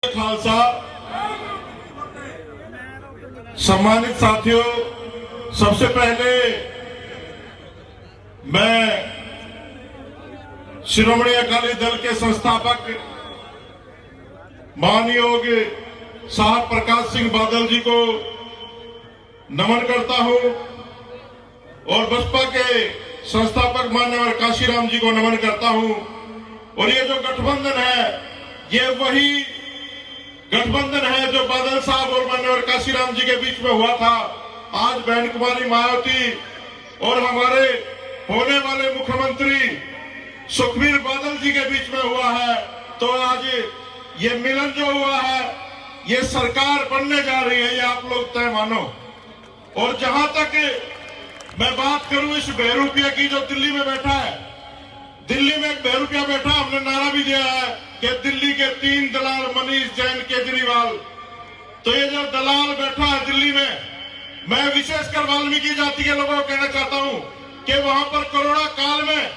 खालसा। सम्मानित साथियों, सबसे पहले मैं शिरोमणि अकाली दल के संस्थापक माननीय साहब प्रकाश सिंह बादल जी को नमन करता हूं और बसपा के संस्थापक माननीय काशीराम जी को नमन करता हूं। और ये जो गठबंधन है, ये वही गठबंधन है जो बादल साहब और माननीय काशीराम जी के बीच में हुआ था। आज बहन कुमारी मायावती और हमारे होने वाले मुख्यमंत्री सुखबीर बादल जी के बीच में हुआ है। तो आज ये मिलन जो हुआ है, ये सरकार बनने जा रही है, ये आप लोग तय मानो। और जहां तक मैं बात करूं इस बहरूपिया की जो दिल्ली में बैठा है, दिल्ली में एक बहरूपिया बैठा, हमने नारा भी दिया है कि दिल्ली के 3 दलाल मनीष जैन केजरीवाल। तो ये जो दलाल बैठा है दिल्ली में, मैं विशेषकर वाल्मीकि जाति के लोगों को कहना चाहता हूं कि वहां पर कोरोना काल में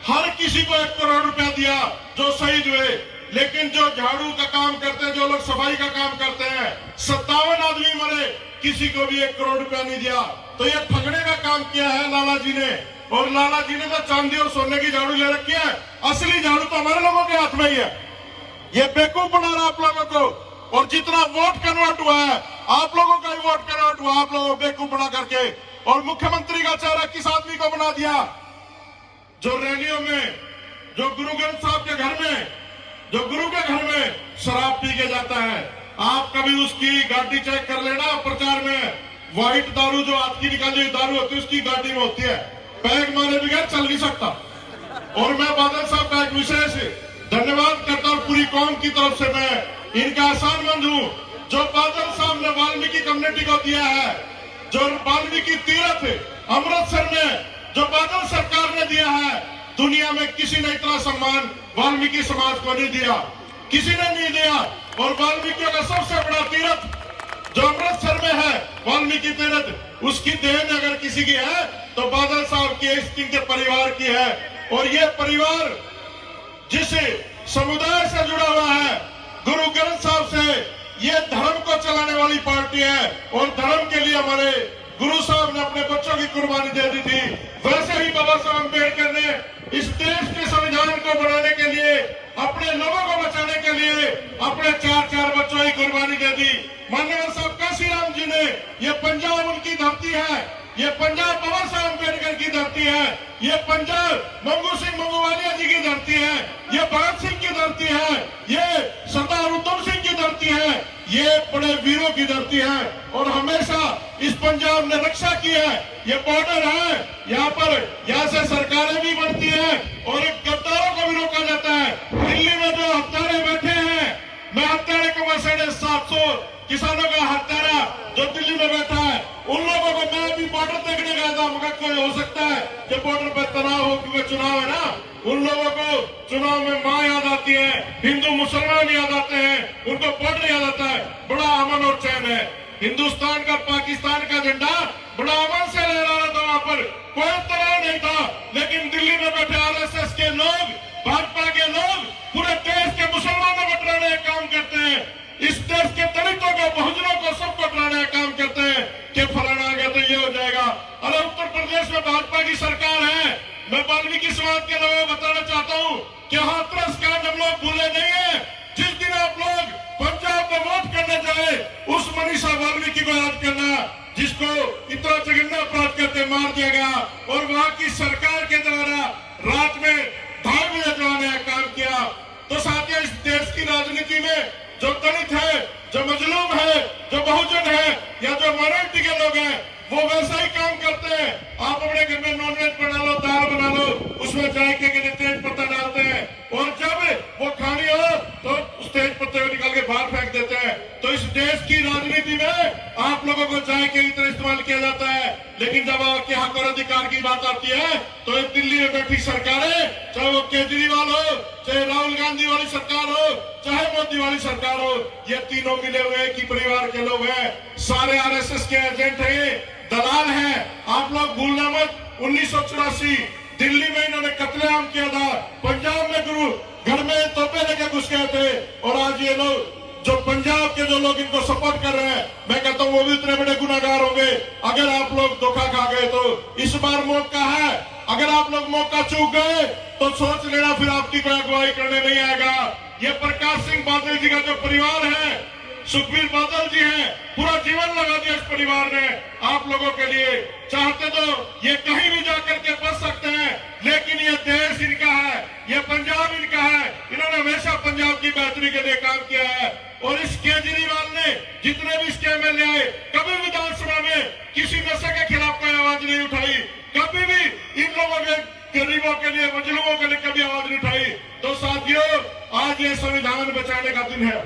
हर किसी को 1 करोड़ रुपया दिया जो शहीद हुए, लेकिन जो झाड़ू का काम करते हैं, जो लोग सफाई का काम करते हैं, 57 आदमी मरे, किसी को भी 1 करोड़ रुपया नहीं दिया। तो ये ठगने का काम किया है लाला जी ने। और लाला जी ने तो चांदी और सोने की झाड़ू ले रखी है, असली झाड़ू तो हमारे लोगों के हाथ में ही है। ये बेवकूफ बना रहा आप लोगों को। और जितना वोट कन्वर्ट हुआ है, आप लोगों का ही वोट कन्वर्ट हुआ, आप लोगों को बेवकूफ बना करके। और मुख्यमंत्री का चेहरा किस आदमी को बना दिया जो रैलियों में, जो गुरु ग्रंथ साहब के घर में, जो गुरु के घर में शराब पी के जाता है। आप कभी उसकी गाड़ी चेक कर लेना, प्रचार में व्हाइट दारू जो हाथ की निकाली दारू होती है, उसकी गाड़ी में होती है, पैग मारे बगैर चल नहीं सकता। और मैं बादल साहब का एक विशेष धन्यवाद करता हूं, पूरी कौम की तरफ से मैं इनका एहसानमंद हूं। जो बादल साहब ने वाल्मीकि कम्युनिटी को दिया है, जो वाल्मीकि तीर्थ अमृतसर में जो बादल सरकार ने दिया है, दुनिया में किसी ने इतना सम्मान वाल्मीकि समाज को नहीं दिया, किसी ने नहीं दिया। और वाल्मीकियों का सबसे बड़ा तीर्थ जो अमृतसर में है, वाल्मीकि तीर्थ, उसकी देन अगर किसी की है तो बादल साहब की, इनके परिवार की है। और ये परिवार जिस समुदाय से जुड़ा हुआ है, गुरु ग्रंथ साहब से, ये धर्म को चलाने वाली पार्टी है। और धर्म के लिए हमारे गुरु साहब ने अपने बच्चों की कुर्बानी दे दी थी। वैसे ही बाबा साहब अम्बेडकर ने इस देश के संविधान को बनाने के लिए, अपने लोगों को बचाने के लिए अपने 4 बच्चों की कुर्बानी दे दी। माननीय साहब काशीराम जी ने, ये पंजाब उनकी धरती है, ये पंजाब बाबा साहब अम्बेडकर की धरती है, ये पंजाब मंगू सिंह मंगूवालिया जी की धरती है, ये भगत सिंह की धरती है, ये सरदार उधम सिंह की धरती है, ये बड़े वीरों की धरती है। और हमेशा इस पंजाब ने रक्षा की है। ये बॉर्डर है, यहाँ से सरकारें भी बनती है और एक गद्दारों को भी रोका जाता है। दिल्ली में जो हत्यारे बैठे हैं, मैं हत्यारे को 750 किसानों का हत्यारा जो दिल्ली में बैठा है, उन लोगों को, मैं भी बॉर्डर देखने गया था, मगर कोई हो सकता है कि बॉर्डर पर तनाव हो क्योंकि चुनाव है ना, उन लोगों को चुनाव में मां याद आती है, हिंदू मुसलमान याद आते हैं, उनको बॉर्डर याद आता है। बड़ा अमन और चैन है। हिंदुस्तान का पाकिस्तान का झंडा बड़ा अमन से लहरा रहा था, वहां पर कोई तनाव नहीं था। लेकिन दिल्ली में बैठे आरएसएस के लोग, भाजपा के लोग पूरे देश के मुसलमानों को डराने का काम करते हैं, इस देश के दलितों को, बहुजनों को, सबको डराने का काम करते हैं कि फलाना आ गया तो ये हो जाएगा। अरे उत्तर प्रदेश में भाजपा की सरकार है। मैं वाल्मीकि समाज के लोगों को बताना चाहता हूं कि हाथरस कांड हम लोग भूले नहीं है। जिस दिन आप लोग पंजाब में वोट करने जाए, उस मनीषा वाल्मीकि को याद करना, जिसको इतना जघन्य अपराध करके मार दिया गया। और वहां की सरकार के द्वारा रात में धाड़ में जवाने का काम किया। तो साथियों, इस देश की राजनीति में जो दलित है, जो मजलूम है, जो बहुजन है, या जो माइनॉरिटी के लोग हैं, वो वैसा ही काम करते हैं। आप अपने घर में नॉनवेज बना लो, दाल बना लो, उसमें जायके के लिए तेज पत्ता डालते हैं, और जब वो खानी हो तो उस तेज पत्ते को निकाल के बाहर फेंक देते हैं। तो इस देश की राजनीति में आप लोगों को जायके की तरह इस्तेमाल किया जाता है। लेकिन जब आपके हक और अधिकार की बात आती है, तो दिल्ली में बैठी सरकारें, चाहे वो केजरीवाल हो, चाहे राहुल गांधी वाली सरकार हो, चाहे मोदी वाली सरकार हो, ये तीनों मिले हुए एक ही परिवार के लोग हैं। सारे आरएसएस के एजेंट हैं, दलाल हैं। आप लोग भूलना मत, 1984 दिल्ली में इन्होंने कत्लेआम किया था। पंजाब में गुरु घर में तोपे लेके घुस गए थे। और आज ये लोग जो पंजाब के जो लोग इनको सपोर्ट कर रहे हैं, मैं कहता हूं वो भी इतने बड़े गुनाहगार होंगे अगर आप लोग धोखा खा गए तो। इस बार मौका है, अगर आप लोग मौका चूक गए तो सोच लेना फिर आपकी कोई अगुवाई करने नहीं आएगा। ये प्रकाश सिंह बादल जी का जो परिवार है, सुखबीर बादल जी हैं, पूरा जीवन लगा दिया इस परिवार ने आप लोगों के लिए। चाहते तो ये कहीं भी जाकर के बच सकते हैं, लेकिन ये देश इनका है, ये पंजाब इनका है। इन्होंने हमेशा पंजाब की बेहतरी के लिए काम किया है। और इस केजरीवाल ने जितने भी इसके एमएलए आए, कभी विधानसभा में किसी नशे के खिलाफ कोई आवाज नहीं उठाई, कभी भी इन लोगों के गरीबों के लिए, मजलूमों के लिए कभी आवाज नहीं उठाई। तो साथियों, आज ये संविधान बचाने का दिन है,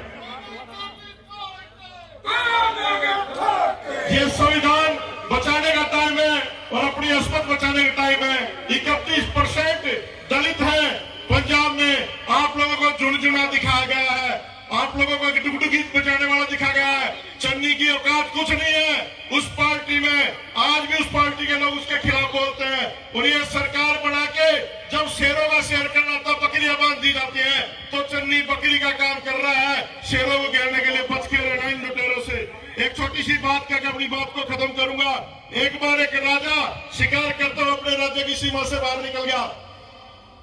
ये संविधान बचाने का टाइम है और अपनी अस्मत बचाने का टाइम है। 31% दलित है पंजाब में, आप लोगों को झुनझुना दिखाया गया है, आप लोगों को डुगडुगी बचाने वाला दिखा गया है। चन्नी की औकात कुछ नहीं है उस पार्टी में, आज भी उस पार्टी के लोग उसके खिलाफ बोलते हैं। और ये सरकार बना के जब शेरों का शेर करना तब बकरियां बांध दी जाती है, तो चन्नी बकरी का काम कर रहा है, शेरों को घेरने के लिए बच के रहना इन लुटेरों से। एक छोटी सी बात कहकर अपनी बात को खत्म करूंगा। एक बार एक राजा शिकार करते हुए अपने राज्य की सीमा से बाहर निकल गया,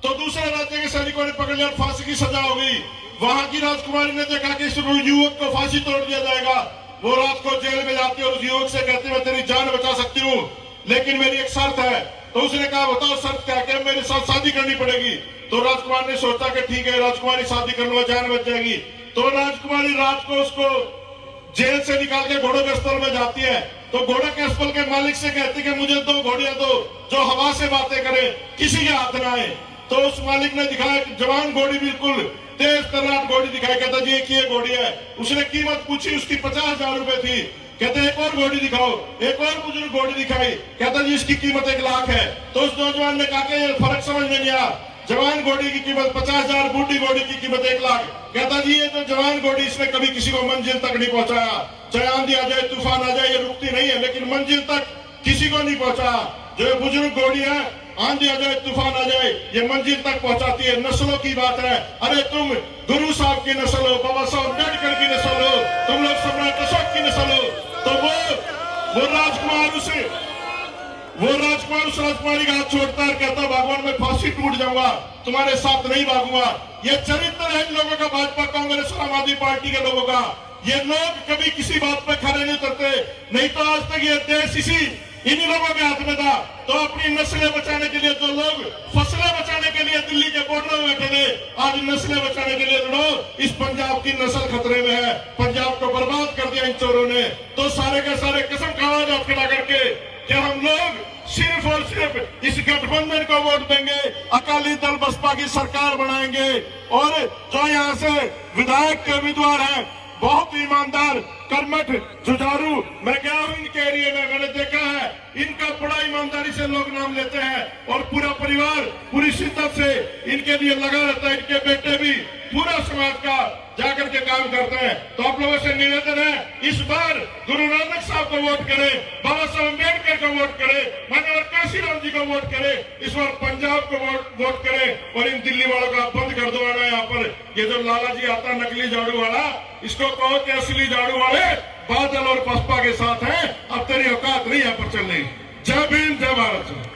तो दूसरे राज्य के सैनिकों ने पकड़ लिया, फांसी की सजा हो गई। वहां की राजकुमारी ने देखा कि इस युवक को फांसी तोड़ दिया जाएगा। वो रात को जेल में जाती है और उस युवक से कहती है मैं तेरी जान बचा सकती हूँ, लेकिन मेरी एक शर्त है। तो उसने कहा बताओ शर्त क्या है? मेरे साथ शादी करनी पड़ेगी। तो राजकुमार ने सोचा कि ठीक है, राजकुमारी शादी कर लो, जान बच जाएगी। तो राजकुमारी रात को उसको जेल से निकाल के घोड़ों के स्थल में जाती है, तो घोड़े के स्थल के मालिक से कहती है मुझे 2 घोड़ियां दो जो हवा से बातें करे, किसी के हाथ न आए। तो उस मालिक ने दिखाया जवान घोड़ी, बिल्कुल तेज तर्राट घोड़ी दिखाई। कहता जी एक ही घोड़ी है। उसने कीमत पूछी, उसकी 50,000 रुपए थी। कहते एक और घोड़ी दिखाओ, एक और बुजुर्ग घोड़ी दिखाई। कहता जी इसकी कीमत 1 लाख है। तो उस नौजवान ने कहा कि ये फर्क समझ में नहीं आया, जवान घोड़ी की कीमत 50,000, बूढ़ी घोड़ी की कीमत 1 लाख। कहता जी ये तो जवान घोड़ी, इसने कभी किसी को मंजिल तक नहीं पहुंचाया। चाहे आंधी आ जाए, तूफान आ जाए, ये रुकती नहीं है, लेकिन मंजिल तक किसी को नहीं पहुंचाया। जो ये बुजुर्ग घोड़ी है, आंधी आ जाए, तूफान आ जाए, ये मंजिल तक पहुंचाती है। नस्लों की बात है। अरे तुम गुरु साहब की नस्ल हो, बाबा साहब अम्बेडकर की नस्ल हो, तुम लोग सम्राट अशोक की नस्ल हो। तो वो राजकुमार उस राजकुमारी का हाथ छोड़ता है, कहता भगवान मैं फांसी टूट जाऊंगा, तुम्हारे साथ नहीं भागूंगा। ये चरित्र है इन लोगों का, भाजपा कांग्रेस और आम आदमी पार्टी के लोगों का। ये लोग कभी किसी बात पे खड़े नहीं उतरते, नहीं तो आज तक ये देश इन्हीं लोगों के हाथ में था। तो अपनी नस्लें बचाने के लिए जो लोग फसलें बचाने के लिए दिल्ली के बॉर्डर में बैठे थे, आज नस्लें बचाने के लिए लड़ो। इस पंजाब की नस्ल खतरे में है, पंजाब को बर्बाद कर दिया इन चोरों ने। तो सारे के सारे कसम खाओ जात खड़ा करके कि हम लोग सिर्फ और सिर्फ इस गठबंधन को वोट देंगे, अकाली दल बसपा की सरकार बनाएंगे। और जो यहाँ से विधायक के उम्मीदवार हैं, बहुत ईमानदार, कर्मठ, जुझारू। मैं गया हूं इनके एरिया में, मैंने देखा है इनका बड़ा ईमानदारी से लोग नाम लेते हैं और पूरा परिवार पूरी शिद्दत से इनके लिए लगा रहता है। इनके बेटे भी पूरा समाज का जाकर के काम करते हैं। तो आप लोगों से निवेदन है, इस बार गुरु नानक साहब को वोट करें, बाबा साहब अम्बेडकर को वोट करें, माननीय काशीराम जी को वोट करें। इस बार पंजाब को वोट करें और इन दिल्ली वालों का बंद कर दो। यहाँ पर ये जो लाला जी आता नकली झाड़ू वाला, इसको कहो कि असली झाड़ू वाले बादल और बसपा के साथ हैं। अब तेरी औकात नहीं यहाँ पर चल रही। जय भीम, जय भारत।